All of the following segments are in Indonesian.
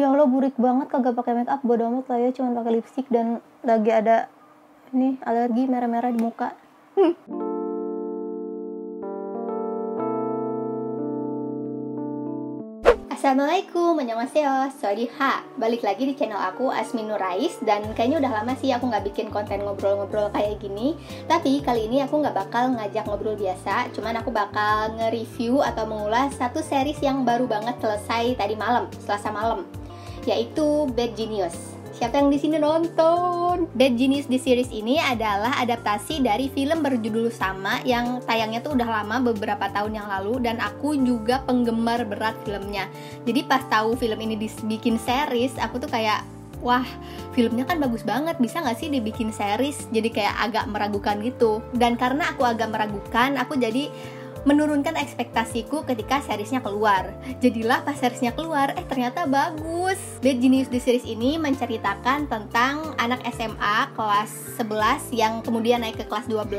Ya Allah, burik banget, kagak pakai make up, bodo amat lah ya, cuma pakai lipstick dan lagi ada ini alergi merah-merah di muka. Assalamualaikum, annyeonghaseyo, swadika. Balik lagi di channel aku, Asmin Nurais. Dan kayaknya udah lama sih aku nggak bikin konten ngobrol-ngobrol kayak gini. Tapi kali ini aku nggak bakal ngajak ngobrol biasa, cuman aku bakal nge-review atau mengulas satu series yang baru banget selesai tadi malam, Selasa malam, yaitu Bad Genius. Siapa yang di sini nonton? Bad Genius di series ini adalah adaptasi dari film berjudul sama yang tayangnya tuh udah lama, beberapa tahun yang lalu, dan aku juga penggemar berat filmnya. Jadi pas tahu film ini dibikin series, aku tuh kayak, wah, filmnya kan bagus banget, bisa gak sih dibikin series? Jadi kayak agak meragukan gitu. Dan karena aku agak meragukan, aku jadi menurunkan ekspektasiku ketika seriesnya keluar. Jadilah pas seriesnya keluar, ternyata bagus. Bad Genius di series ini menceritakan tentang anak SMA kelas 11 yang kemudian naik ke kelas 12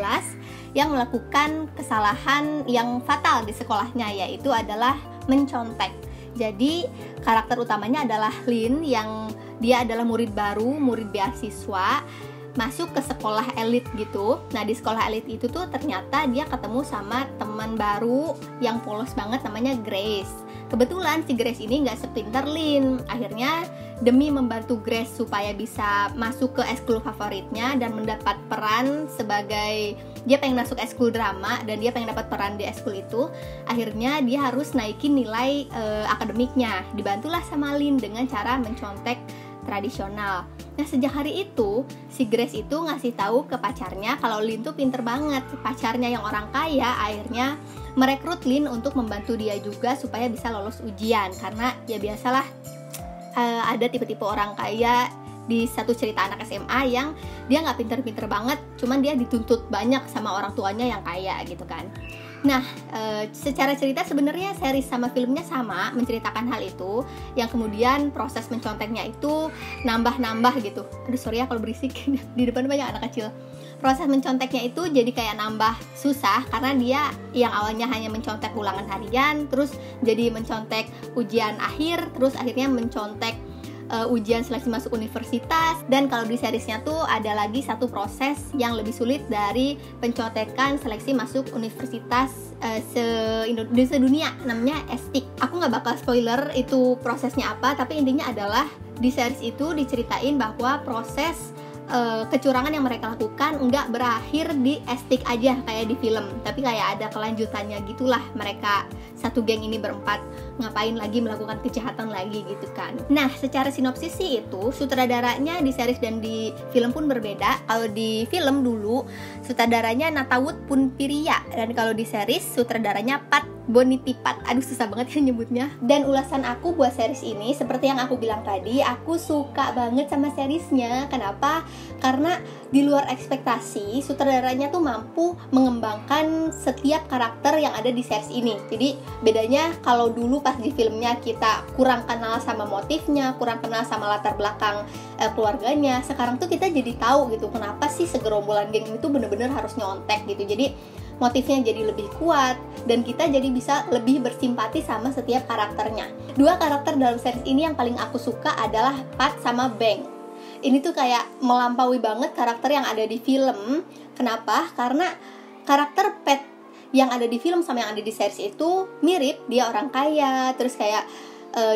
yang melakukan kesalahan yang fatal di sekolahnya, yaitu adalah mencontek. Jadi karakter utamanya adalah Lin, yang dia adalah murid baru, murid beasiswa, masuk ke sekolah elit gitu. Nah, di sekolah elit itu tuh ternyata dia ketemu sama teman baru yang polos banget, namanya Grace. Kebetulan si Grace ini nggak sepinter Lin. Akhirnya demi membantu Grace supaya bisa masuk ke ekskul favoritnya dan mendapat peran sebagai, dia pengen masuk ekskul drama dan dia pengen dapat peran di ekskul itu, akhirnya dia harus naikin nilai akademiknya. Dibantulah sama Lin dengan cara mencontek tradisional. Nah, sejak hari itu si Grace itu ngasih tahu ke pacarnya kalau Lin tuh pinter banget. Pacarnya yang orang kaya akhirnya merekrut Lin untuk membantu dia juga supaya bisa lolos ujian. Karena ya biasalah, ada tipe-tipe orang kaya di satu cerita anak SMA yang dia nggak pinter-pinter banget, cuman dia dituntut banyak sama orang tuanya yang kaya gitu kan. Nah, secara cerita sebenarnya series sama filmnya sama, menceritakan hal itu, yang kemudian proses menconteknya itu nambah-nambah gitu. Aduh, sorry ya kalau berisik, di depan banyak anak kecil. Proses menconteknya itu jadi kayak nambah susah, karena dia yang awalnya hanya mencontek ulangan harian, terus jadi mencontek ujian akhir, terus akhirnya mencontek ujian seleksi masuk universitas. Dan kalau di seriesnya tuh ada lagi satu proses yang lebih sulit dari pencontekan seleksi masuk universitas di sedunia, namanya ESTIC. Aku nggak bakal spoiler itu prosesnya apa, tapi intinya adalah di series itu diceritain bahwa proses kecurangan yang mereka lakukan nggak berakhir di ESTIC aja kayak di film, tapi kayak ada kelanjutannya gitulah. Mereka satu geng ini berempat ngapain lagi, melakukan kejahatan lagi gitu kan. Nah, secara sinopsis sih itu sutradaranya di series dan di film pun berbeda. Kalau di film dulu sutradaranya Natawut Punpiria, dan kalau di series sutradaranya Pat Bonitipat. Aduh, susah banget ya nyebutnya. Dan ulasan aku buat series ini, seperti yang aku bilang tadi, aku suka banget sama seriesnya. Kenapa? Karena di luar ekspektasi, sutradaranya tuh mampu mengembangkan setiap karakter yang ada di series ini. Jadi bedanya kalau dulu pas di filmnya kita kurang kenal sama motifnya, kurang kenal sama latar belakang keluarganya, sekarang tuh kita jadi tahu gitu kenapa sih segerombolan geng itu bener-bener harus nyontek gitu. Jadi motifnya jadi lebih kuat dan kita jadi bisa lebih bersimpati sama setiap karakternya. Dua karakter dalam series ini yang paling aku suka adalah Pat sama Bang. Ini tuh kayak melampaui banget karakter yang ada di film. Kenapa? Karena karakter Pat yang ada di film sama yang ada di series itu mirip. Dia orang kaya, terus kayak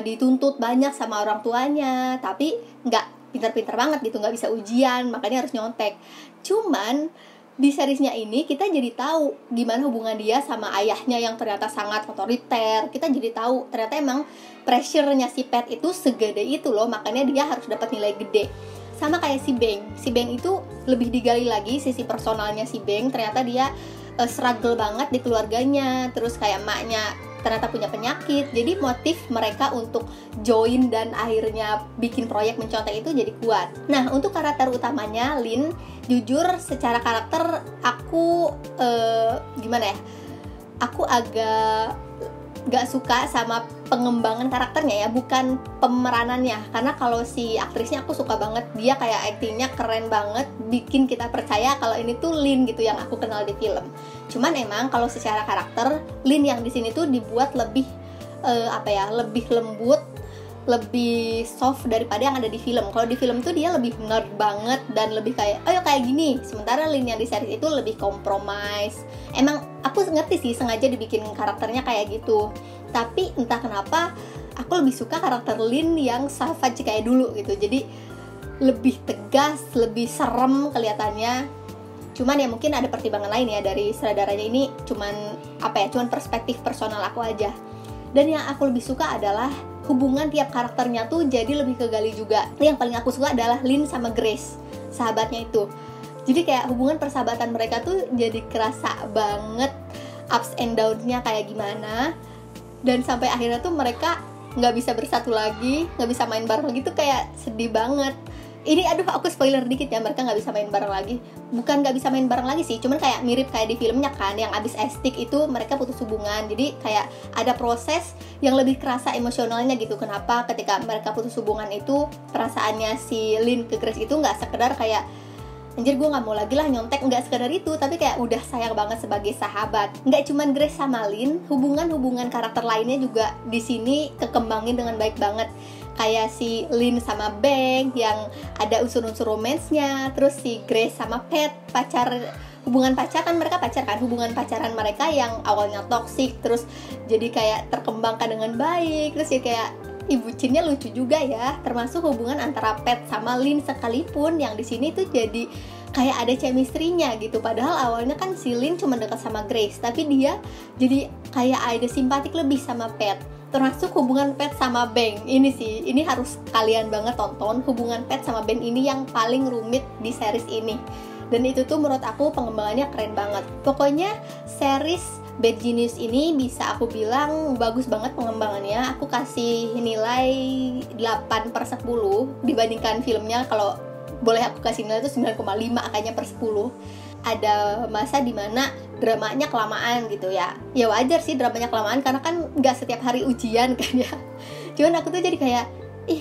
dituntut banyak sama orang tuanya, tapi nggak pinter-pinter banget gitu, nggak bisa ujian, makanya harus nyontek. Cuman di seriesnya ini kita jadi tahu gimana hubungan dia sama ayahnya yang ternyata sangat otoriter. Kita jadi tahu ternyata emang pressure-nya si Pat itu segede itu loh, makanya dia harus dapat nilai gede. Sama kayak si Bang. Si Bang itu lebih digali lagi sisi personalnya si Bang. Ternyata dia struggle banget di keluarganya, terus kayak emaknya ternyata punya penyakit. Jadi motif mereka untuk join dan akhirnya bikin proyek mencontek itu jadi kuat. Nah, untuk karakter utamanya Lin, jujur secara karakter aku gimana ya, aku agak gak suka sama pengembangan karakternya ya, bukan pemeranannya. Karena kalau si aktrisnya aku suka banget, dia kayak aktingnya keren banget, bikin kita percaya kalau ini tuh Lin gitu yang aku kenal di film. Cuman emang kalau secara karakter Lin yang di sini tuh dibuat lebih lebih lembut, lebih soft daripada yang ada di film. Kalau di film tuh dia lebih nerd banget dan lebih kayak oh ya kayak gini. Sementara Lin yang di series itu lebih compromise. Emang aku ngerti sih sengaja dibikin karakternya kayak gitu. Tapi entah kenapa aku lebih suka karakter Lin yang savage kayak dulu gitu. Jadi lebih tegas, lebih serem kelihatannya. Cuman ya mungkin ada pertimbangan lain ya dari sutradaranya ini. Cuman perspektif personal aku aja. Dan yang aku lebih suka adalah hubungan tiap karakternya tuh jadi lebih kegali juga. Yang paling aku suka adalah Lin sama Grace, sahabatnya itu. Jadi kayak hubungan persahabatan mereka tuh jadi kerasa banget ups and downs-nya kayak gimana. Dan sampai akhirnya tuh mereka nggak bisa bersatu lagi, nggak bisa main bareng lagi, tuh kayak sedih banget. Ini aku spoiler dikit ya, mereka nggak bisa main bareng lagi. Bukan nggak bisa main bareng lagi sih, cuman kayak mirip kayak di filmnya kan, yang abis estik itu mereka putus hubungan. Jadi kayak ada proses yang lebih kerasa emosionalnya gitu. Kenapa ketika mereka putus hubungan itu perasaannya si Lin ke Grace itu nggak sekedar kayak anjir gue gak mau lagi lah nyontek, nggak sekedar itu, tapi kayak udah sayang banget sebagai sahabat. Nggak cuman Grace sama Lin, hubungan karakter lainnya juga di sini kekembangin dengan baik banget. Kayak si Lin sama Bang yang ada unsur-unsur romansnya, terus si Grace sama Pat, hubungan pacaran mereka yang awalnya toksik, terus jadi kayak terkembangkan dengan baik, terus ya kayak ibu cinnya lucu juga ya, termasuk hubungan antara Pat sama Lin sekalipun yang di sini tuh jadi kayak ada chemistry-nya gitu. Padahal awalnya kan si Lin cuma dekat sama Grace, tapi dia jadi kayak ada simpatik lebih sama Pat. Termasuk hubungan Pat sama Bang. Ini harus kalian banget tonton. Hubungan Pat sama Bang ini yang paling rumit di series ini. Dan itu tuh menurut aku pengembangannya keren banget. Pokoknya series Bad Genius ini bisa aku bilang bagus banget pengembangannya. Aku kasih nilai 8/10 dibandingkan filmnya. Kalau boleh aku kasih nilai itu 9,5 kayaknya per 10. Ada masa dimana dramanya kelamaan gitu ya. Ya wajar sih dramanya kelamaan karena kan gak setiap hari ujian kan ya. Cuman aku tuh jadi kayak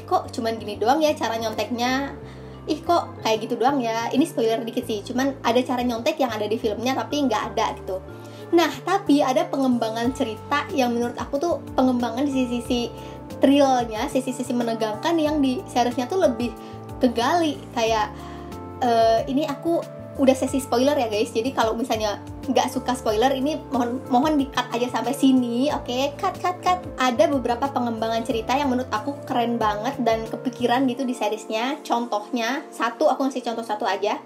kok cuman gini doang ya cara nyonteknya, kok kayak gitu doang ya. Ini spoiler dikit sih, cuman ada cara nyontek yang ada di filmnya tapi gak ada gitu. Nah, tapi ada pengembangan cerita yang menurut aku tuh pengembangan di sisi-sisi thrillnya, sisi-sisi menegangkan yang di seriesnya tuh lebih kegali. Kayak ini aku udah sesi spoiler ya guys, jadi kalau misalnya nggak suka spoiler ini mohon di cut aja sampai sini, oke? Cut. Ada beberapa pengembangan cerita yang menurut aku keren banget dan kepikiran gitu di seriesnya. Contohnya aku ngasih contoh satu aja,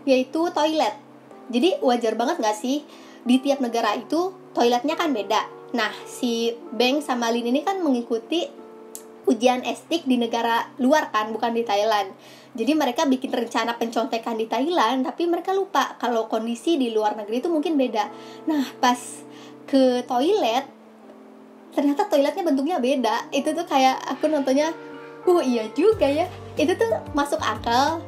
yaitu toilet. Jadi wajar banget nggak sih di tiap negara itu toiletnya kan beda. Nah, si Bang sama Lin ini kan mengikuti ujian estik di negara luar kan, bukan di Thailand. Jadi mereka bikin rencana pencontekan di Thailand, tapi mereka lupa kalau kondisi di luar negeri itu mungkin beda. Nah, pas ke toilet, ternyata toiletnya bentuknya beda. Itu tuh kayak aku nontonnya, iya juga ya. Itu tuh masuk akal.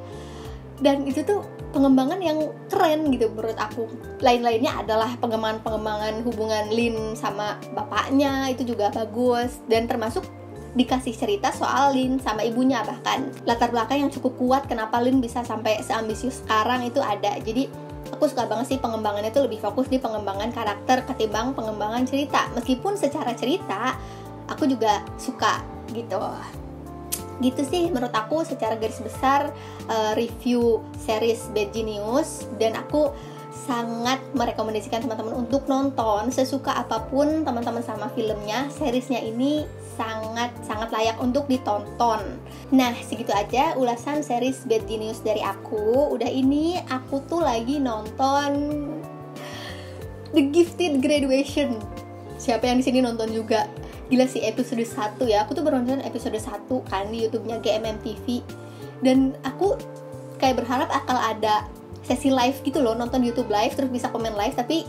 Dan itu tuh pengembangan yang keren gitu menurut aku. Lain-lainnya adalah pengembangan hubungan Lin sama bapaknya, itu juga bagus. Dan termasuk dikasih cerita soal Lin sama ibunya, bahkan latar belakang yang cukup kuat kenapa Lin bisa sampai seambisius sekarang itu ada. Jadi aku suka banget sih pengembangannya itu lebih fokus di pengembangan karakter ketimbang pengembangan cerita. Meskipun secara cerita aku juga suka gitu sih menurut aku secara garis besar review series Bad Genius. Dan aku sangat merekomendasikan teman-teman untuk nonton. Sesuka apapun teman-teman sama filmnya, seriesnya ini sangat layak untuk ditonton. Nah, segitu aja ulasan series Bad Genius dari aku. Udah ini aku tuh lagi nonton The Gifted Graduation. Siapa yang di sini nonton juga? Gila sih episode 1 ya. Aku tuh baru nonton episode 1 kan di YouTube-nya GMM TV. Dan aku kayak berharap akal ada sesi live gitu loh, nonton YouTube live terus bisa komen live, tapi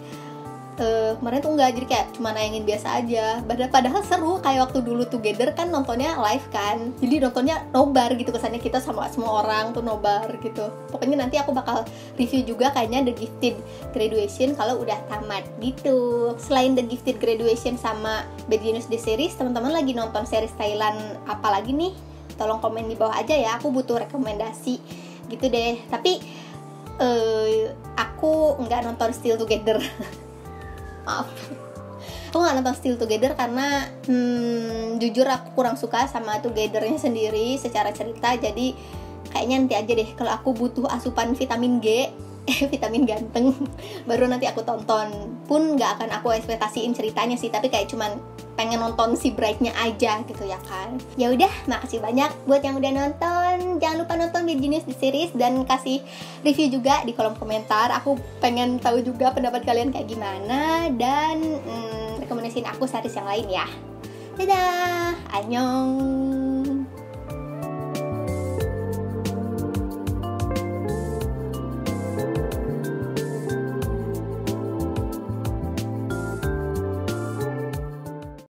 kemarin tuh enggak, jadi kayak cuma nayangin biasa aja. Padahal seru, kayak waktu dulu Together kan nontonnya live kan, jadi nontonnya nobar gitu kesannya, kita sama semua orang tuh nobar gitu. Pokoknya nanti aku bakal review juga kayaknya The Gifted Graduation kalau udah tamat gitu. Selain The Gifted Graduation sama Bad Genius The Series, teman-teman lagi nonton series Thailand apa lagi nih? Tolong komen di bawah aja ya, aku butuh rekomendasi gitu deh. Tapi aku nggak nonton Still Together. Maaf, Aku nggak nonton Still Together karena jujur aku kurang suka sama Together-nya sendiri secara cerita. Jadi kayaknya nanti aja deh, kalau aku butuh asupan vitamin G vitamin ganteng baru nanti aku tonton. Pun nggak akan aku ekspektasiin ceritanya sih, tapi kayak cuman pengen nonton si Bright-nya aja gitu ya kan. Ya udah, makasih banyak buat yang udah nonton. Jangan lupa nonton Virginius the Series dan kasih review juga di kolom komentar. Aku pengen tahu juga pendapat kalian kayak gimana, dan rekomendasiin aku series yang lain ya. Dadah, annyeong.